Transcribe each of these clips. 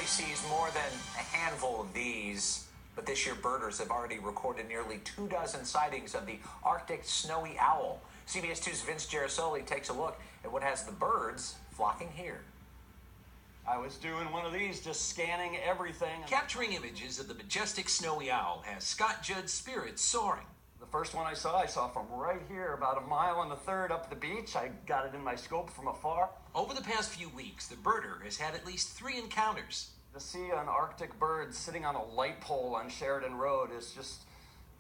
normally sees more than a handful of these, but this year birders have already recorded nearly 24 sightings of the Arctic snowy owl. CBS 2's Vince Gerasoli takes a look at what has the birds flocking here. I was doing one of these, just scanning everything. Capturing images of the majestic snowy owl has Scott Judd's spirits soaring. The first one I saw from right here, about 1.1 miles up the beach. I got it in my scope from afar. Over the past few weeks, the birder has had at least 3 encounters. To see an Arctic bird sitting on a light pole on Sheridan Road is just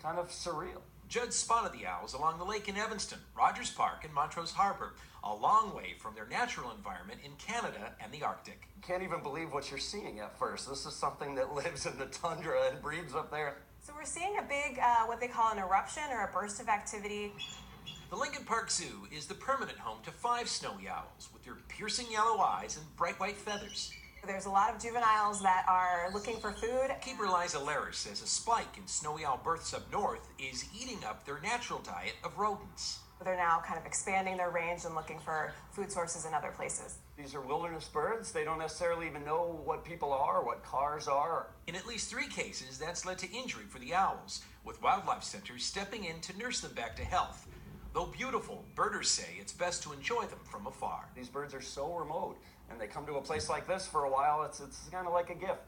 kind of surreal. Judd spotted the owls along the lake in Evanston, Rogers Park, and Montrose Harbor, a long way from their natural environment in Canada and the Arctic. You can't even believe what you're seeing at first. This is something that lives in the tundra and breathes up there. So we're seeing a big, what they call an eruption or a burst of activity. The Lincoln Park Zoo is the permanent home to 5 snowy owls with their piercing yellow eyes and bright white feathers. There's a lot of juveniles that are looking for food. Keeper Liza Laris says a spike in snowy owl births up north is eating up their natural diet of rodents. They're now kind of expanding their range and looking for food sources in other places. These are wilderness birds. They don't necessarily even know what people are, what cars are. In at least 3 cases, that's led to injury for the owls, with wildlife centers stepping in to nurse them back to health. Though beautiful, birders say it's best to enjoy them from afar. These birds are so remote, and they come to a place like this for a while. It's kind of like a gift.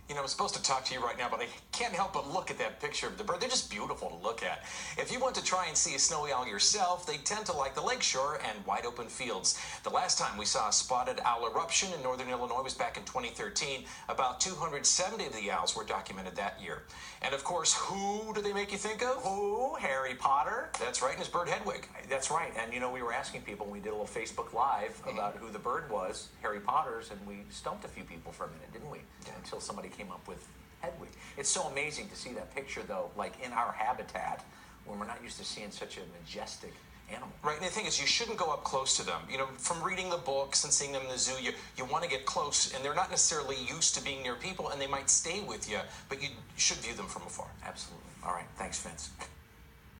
You know, I'm supposed to talk to you right now, but I can't help but look at that picture of the bird. They're just beautiful to look at. If you want to try and see a snowy owl yourself, they tend to like the lakeshore and wide open fields. The last time we saw a spotted owl eruption in northern Illinois was back in 2013. About 270 of the owls were documented that year. And of course, who do they make you think of? Who? Harry Potter. That's right, and his bird Hedwig. That's right, and you know, we were asking people when we did a little Facebook Live about who the bird was, Harry Potter's, and we stumped a few people for a minute, didn't we? Yeah. Until somebody came up with Hedwig. It's so amazing to see that picture, though, like in our habitat, when we're not used to seeing such a majestic animal. Right, and the thing is, you shouldn't go up close to them. You know, from reading the books and seeing them in the zoo, you want to get close, and they're not necessarily used to being near people, and they might stay with you, but you should view them from afar. Absolutely. All right, thanks, Vince.